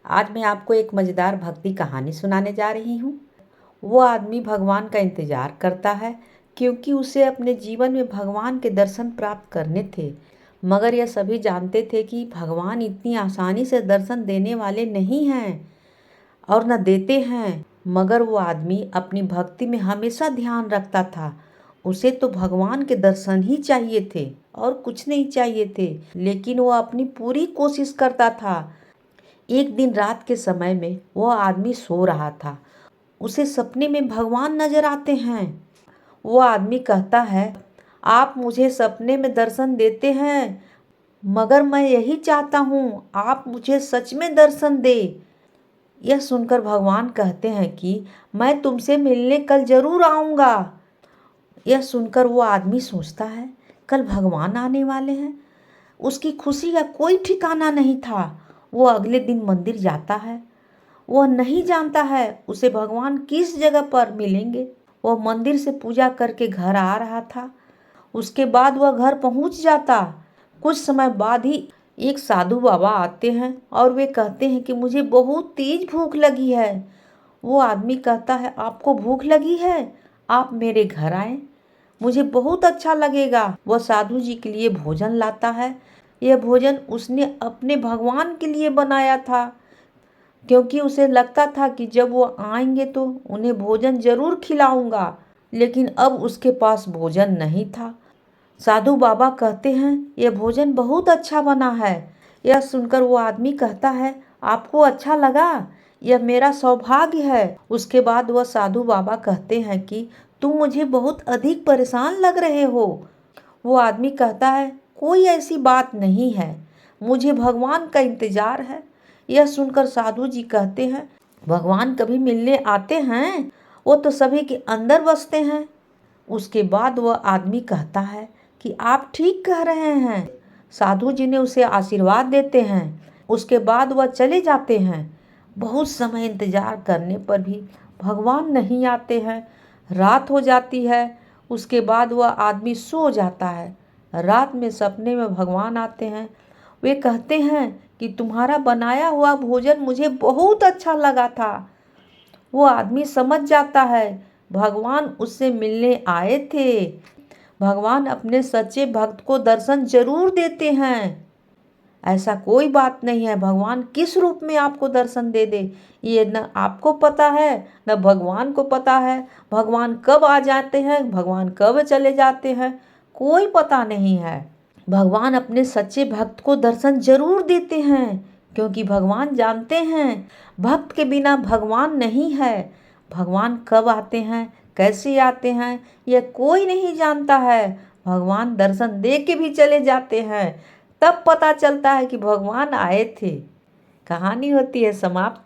आज मैं आपको एक मज़ेदार भक्ति कहानी सुनाने जा रही हूँ। वो आदमी भगवान का इंतज़ार करता है क्योंकि उसे अपने जीवन में भगवान के दर्शन प्राप्त करने थे। मगर यह सभी जानते थे कि भगवान इतनी आसानी से दर्शन देने वाले नहीं हैं और न देते हैं। मगर वो आदमी अपनी भक्ति में हमेशा ध्यान रखता था। उसे तो भगवान के दर्शन ही चाहिए थे और कुछ नहीं चाहिए थे, लेकिन वो अपनी पूरी कोशिश करता था। एक दिन रात के समय में वह आदमी सो रहा था। उसे सपने में भगवान नजर आते हैं। वो आदमी कहता है, आप मुझे सपने में दर्शन देते हैं, मगर मैं यही चाहता हूँ आप मुझे सच में दर्शन दे। यह सुनकर भगवान कहते हैं कि मैं तुमसे मिलने कल जरूर आऊँगा। यह सुनकर वो आदमी सोचता है, कल भगवान आने वाले हैं। उसकी खुशी का कोई ठिकाना नहीं था। वो अगले दिन मंदिर जाता है। वह नहीं जानता है उसे भगवान किस जगह पर मिलेंगे। वह मंदिर से पूजा करके घर आ रहा था। उसके बाद वह घर पहुंच जाता। कुछ समय बाद ही एक साधु बाबा आते हैं और वे कहते हैं कि मुझे बहुत तेज भूख लगी है। वो आदमी कहता है, आपको भूख लगी है, आप मेरे घर आए, मुझे बहुत अच्छा लगेगा। वह साधु जी के लिए भोजन लाता है। यह भोजन उसने अपने भगवान के लिए बनाया था, क्योंकि उसे लगता था कि जब वो आएंगे तो उन्हें भोजन जरूर खिलाऊंगा। लेकिन अब उसके पास भोजन नहीं था। साधु बाबा कहते हैं, यह भोजन बहुत अच्छा बना है। यह सुनकर वो आदमी कहता है, आपको अच्छा लगा, यह मेरा सौभाग्य है। उसके बाद वह साधु बाबा कहते हैं कि तुम मुझे बहुत अधिक परेशान लग रहे हो। वो आदमी कहता है, कोई ऐसी बात नहीं है, मुझे भगवान का इंतजार है। यह सुनकर साधु जी कहते हैं, भगवान कभी मिलने आते हैं, वो तो सभी के अंदर बसते हैं। उसके बाद वह आदमी कहता है कि आप ठीक कह रहे हैं। साधु जी ने उसे आशीर्वाद देते हैं। उसके बाद वह चले जाते हैं। बहुत समय इंतजार करने पर भी भगवान नहीं आते हैं। रात हो जाती है। उसके बाद वह आदमी सो जाता है। रात में सपने में भगवान आते हैं। वे कहते हैं कि तुम्हारा बनाया हुआ भोजन मुझे बहुत अच्छा लगा था। वो आदमी समझ जाता है भगवान उससे मिलने आए थे। भगवान अपने सच्चे भक्त को दर्शन जरूर देते हैं। ऐसा कोई बात नहीं है भगवान किस रूप में आपको दर्शन दे दे, ये न आपको पता है न भगवान को पता है। भगवान कब आ जाते हैं, भगवान कब चले जाते हैं, कोई पता नहीं है। भगवान अपने सच्चे भक्त को दर्शन जरूर देते हैं, क्योंकि भगवान जानते हैं भक्त के बिना भगवान नहीं है। भगवान कब आते हैं, कैसे आते हैं, यह कोई नहीं जानता है। भगवान दर्शन दे के भी चले जाते हैं, तब पता चलता है कि भगवान आए थे। कहानी होती है समाप्त।